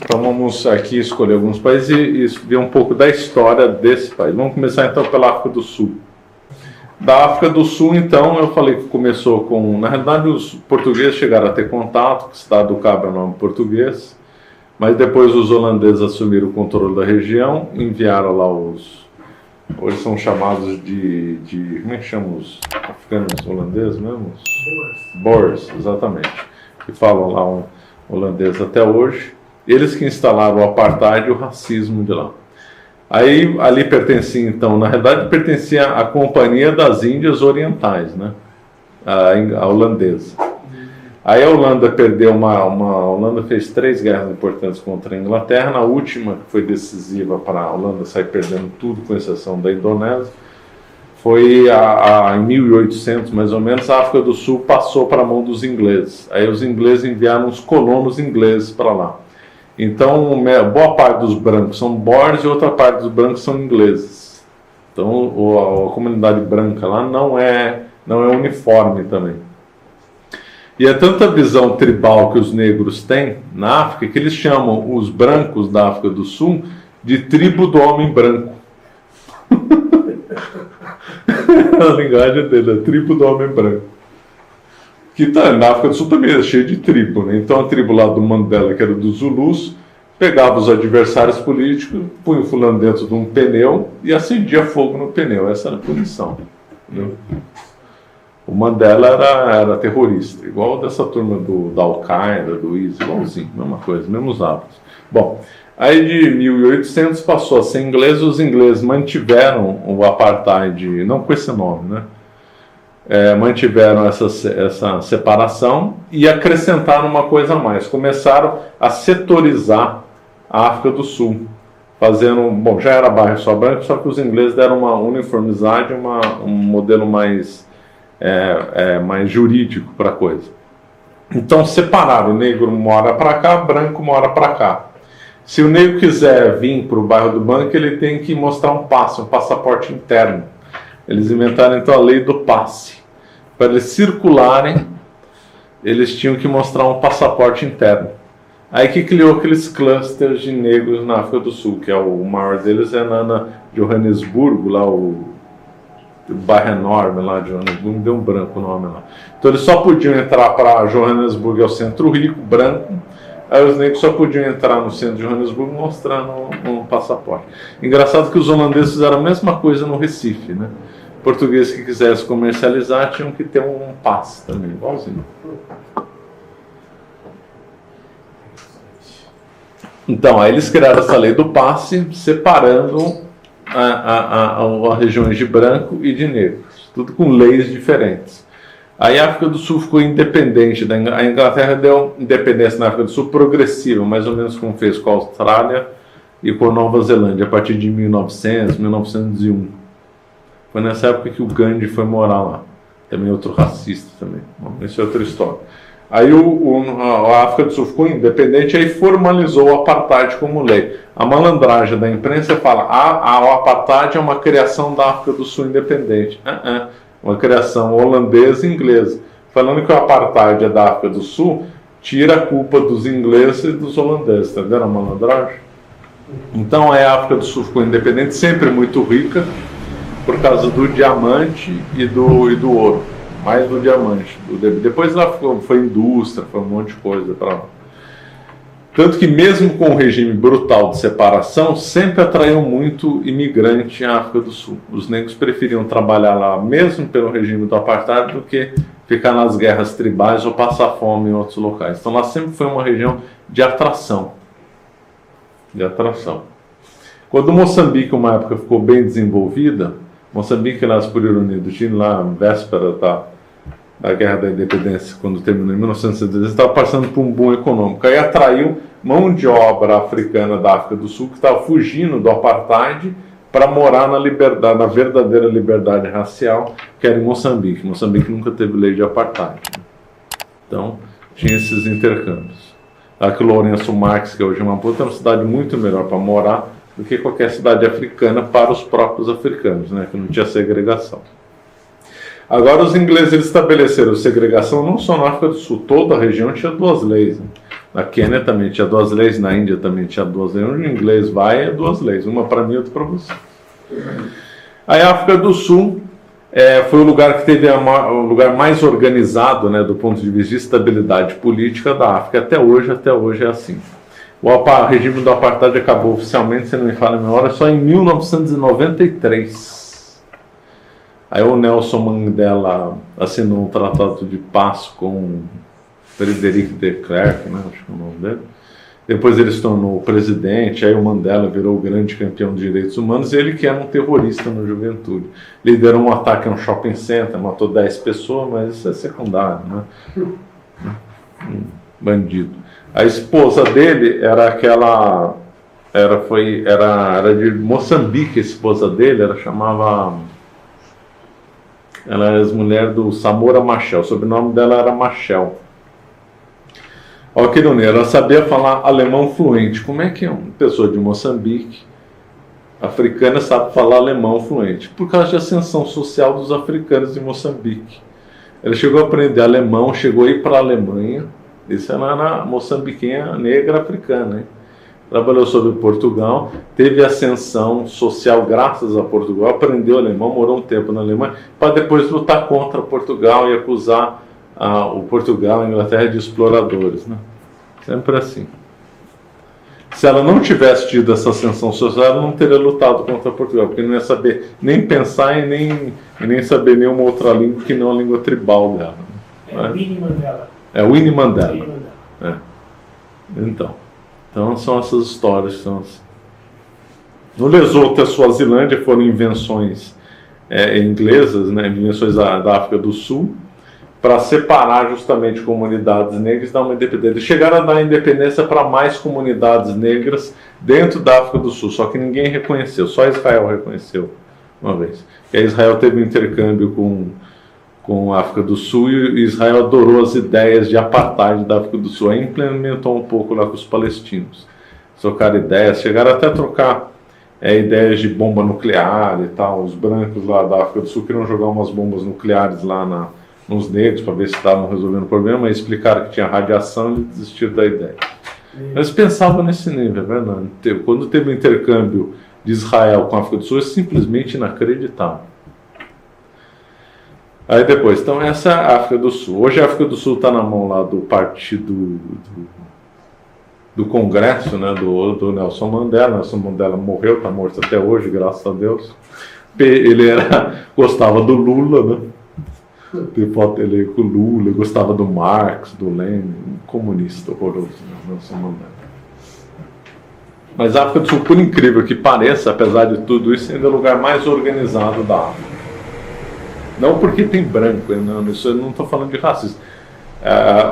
Então vamos aqui escolher alguns países e ver um pouco da história desse país. Vamos começar então pela África do Sul. Da África do Sul, então, eu falei que começou com... Na realidade, os portugueses chegaram a ter contato, que Estado do Cabo é o nome português, mas depois os holandeses assumiram o controle da região, enviaram lá os... Hoje são chamados de como é que chamam os africanos holandeses mesmo? Boers, exatamente. Que falam lá um holandês até hoje. Eles que instalaram o apartheid e o racismo de lá. Aí ali pertencia, então, na realidade pertencia à Companhia das Índias Orientais, né? A holandesa. Aí a Holanda perdeu a Holanda fez 3 guerras importantes contra a Inglaterra. Na última, que foi decisiva para a Holanda sair perdendo tudo, com exceção da Indonésia, foi em 1800, mais ou menos, a África do Sul passou para a mão dos ingleses. Aí os ingleses enviaram os colonos ingleses para lá. Então, boa parte dos brancos são Boers e outra parte dos brancos são ingleses. Então, a comunidade branca lá não é uniforme também. E é tanta visão tribal que os negros têm na África que eles chamam os brancos da África do Sul de tribo do homem branco. A linguagem dele é tribo do homem branco. Que na África do Sul também é cheio de tribo, né? Então a tribo lá do Mandela, que era dos Zulus, pegava os adversários políticos, punha o fulano dentro de um pneu e acendia fogo no pneu. Essa era a punição. Né? O Mandela era terrorista, igual dessa turma da Al-Qaeda, do ISIS, igualzinho, mesma coisa, mesmos hábitos. Bom, aí de 1800 passou a ser inglês, os ingleses mantiveram o apartheid, não com esse nome, né? Mantiveram essa separação e acrescentaram uma coisa a mais. Começaram a setorizar a África do Sul, fazendo... Bom, já era bairro só branco, só que os ingleses deram uma uniformidade, um modelo mais jurídico para a coisa. Então separaram, o negro mora para cá, branco mora para cá. Se o negro quiser vir para o bairro do Banco, ele tem que mostrar um passaporte interno. Eles inventaram então a lei do passe. Para eles circularem, eles tinham que mostrar um passaporte interno. Aí que criou aqueles clusters de negros na África do Sul, que o maior deles é na Johannesburgo, lá o bairro enorme lá de Johannesburgo, me deu um branco o nome lá. Então eles só podiam entrar para Johannesburgo, é o centro rico, branco. Aí os negros só podiam entrar no centro de Johannesburgo mostrando um passaporte. Engraçado que os holandeses fizeram a mesma coisa no Recife, né? Portugueses que quisessem comercializar tinham que ter um passe também, igualzinho. Então, aí eles criaram essa lei do passe, separando as regiões de branco e de negros, tudo com leis diferentes. Aí a África do Sul ficou independente, a Inglaterra deu independência na África do Sul progressiva, mais ou menos como fez com a Austrália e com a Nova Zelândia, a partir de 1900, 1901. Foi nessa época que o Gandhi foi morar lá, também outro racista também, bom, essa é outra história. Aí a África do Sul ficou independente, aí formalizou o apartheid como lei. A malandragem da imprensa fala, o apartheid é uma criação da África do Sul independente. Uma criação holandesa e inglesa. Falando que o apartheid é da África do Sul, tira a culpa dos ingleses e dos holandeses, tá vendo a malandragem? Então a África do Sul ficou independente, sempre muito rica, por causa do diamante e do ouro. Mais do diamante. Depois lá foi indústria, foi um monte de coisa para lá. Tanto que mesmo com o regime brutal de separação, sempre atraiu muito imigrante à África do Sul. Os negros preferiam trabalhar lá, mesmo pelo regime do apartheid, do que ficar nas guerras tribais ou passar fome em outros locais. Então lá sempre foi uma região de atração. Quando Moçambique, uma época, ficou bem desenvolvida, Moçambique, lá por ironia do Chile, lá véspera da Guerra da Independência, quando terminou em 1970, estava passando por um boom econômico. Aí atraiu mão de obra africana da África do Sul, que estava fugindo do apartheid para morar na liberdade, na verdadeira liberdade racial, que era em Moçambique. Moçambique nunca teve lei de apartheid. Então, tinha esses intercâmbios. Aqui Lourenço Marques, que hoje é Maputo, é uma cidade muito melhor para morar do que qualquer cidade africana para os próprios africanos, né, que não tinha segregação. Agora os ingleses estabeleceram segregação não só na África do Sul, toda a região tinha 2 leis. Né? Na Quênia também tinha 2 leis, na Índia também tinha 2 leis. Onde o inglês vai é 2 leis, uma para mim e outra para você. Aí a África do Sul foi o lugar que teve o lugar mais organizado, né, do ponto de vista de estabilidade política da África. Até hoje é assim. O regime do apartheid acabou oficialmente, se não me falha a memória, só em 1993. Aí o Nelson Mandela assinou um tratado de paz com Frederic de Klerk, né, acho que é o nome dele. Depois ele se tornou presidente, aí o Mandela virou o grande campeão de direitos humanos, e ele que era um terrorista na juventude. Liderou um ataque a um shopping center, matou 10 pessoas, mas isso é secundário, né? Bandido. A esposa dele era aquela... Era de Moçambique, a esposa dele, ela era ex-mulher do Samora Machel, o sobrenome dela era Machel. Olha que ironia, ela sabia falar alemão fluente. Como é que uma pessoa de Moçambique, africana, sabe falar alemão fluente? Por causa de ascensão social dos africanos de Moçambique. Ela chegou a aprender alemão, chegou a ir para a Alemanha. Isso era na moçambiquinha negra africana, hein? Trabalhou sobre Portugal, teve ascensão social graças a Portugal, aprendeu alemão, morou um tempo na Alemanha, para depois lutar contra Portugal e acusar o Portugal, a Inglaterra, de exploradores, né? Sempre assim. Se ela não tivesse tido essa ascensão social, ela não teria lutado contra Portugal, porque não ia saber nem pensar e nem saber nenhuma outra língua que não a língua tribal dela. É Winnie Mandela. É Winnie Mandela. É. Então são essas histórias. No Lesotho e a Suazilândia foram invenções inglesas, né? Invenções da África do Sul, para separar justamente comunidades negras e dar uma independência. Chegaram a dar independência para mais comunidades negras dentro da África do Sul, só que ninguém reconheceu, só Israel reconheceu uma vez. E aí Israel teve um intercâmbio com a África do Sul e Israel adorou as ideias de apartheid da África do Sul, aí implementou um pouco lá com os palestinos. Trocaram ideias, chegaram até a trocar ideias de bomba nuclear e tal. Os brancos lá da África do Sul queriam jogar umas bombas nucleares lá nos negros para ver se estavam resolvendo o problema, e explicaram que tinha radiação e desistiram da ideia. Eles pensavam nesse nível, é verdade. Quando teve o intercâmbio de Israel com a África do Sul, é simplesmente inacreditável. Aí depois, então essa é a África do Sul. Hoje a África do Sul está na mão lá do partido do Congresso, né, do Nelson Mandela. Nelson Mandela morreu, está morto até hoje, graças a Deus. Ele gostava do Lula, né? Tem foto dele com o Lula, gostava do Marx, do Lenin, um comunista horroroso, né? Nelson Mandela. Mas a África do Sul, por incrível que pareça, apesar de tudo isso, ainda é o lugar mais organizado da África. Não porque tem branco, não, isso eu não estou falando de racismo.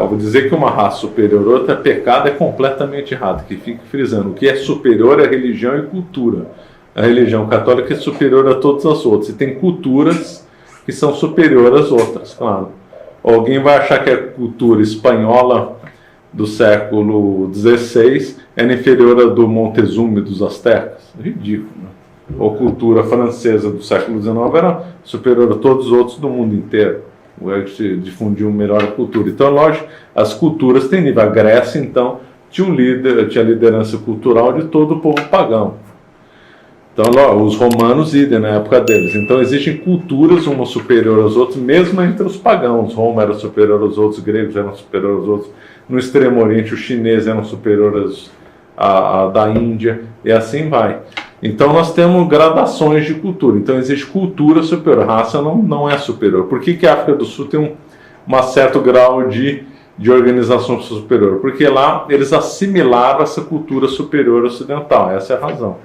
Vou dizer que uma raça superior a outra é pecado, é completamente errado, que fique frisando. O que é superior é religião e cultura. A religião católica é superior a todas as outras, e tem culturas que são superiores às outras, claro. Alguém vai achar que a cultura espanhola do século XVI era inferior à do Montezuma e dos astecas? Ridículo, né? Ou a cultura francesa do século XIX era superior a todos os outros do mundo inteiro. Se difundiu melhor a cultura. Então, lógico, as culturas têm nível. A Grécia, então, tinha a liderança cultural de todo o povo pagão. Então, os romanos idem na época deles. Então, existem culturas, umas superiores às outras, mesmo entre os pagãos. Roma era superior aos outros, os gregos eram superiores aos outros. No Extremo Oriente, os chineses eram superiores à da Índia, e assim vai. Então, nós temos gradações de cultura. Então, existe cultura superior. Raça não é superior. Por que a África do Sul tem um certo grau de organização superior? Porque lá eles assimilaram essa cultura superior ocidental. Essa é a razão.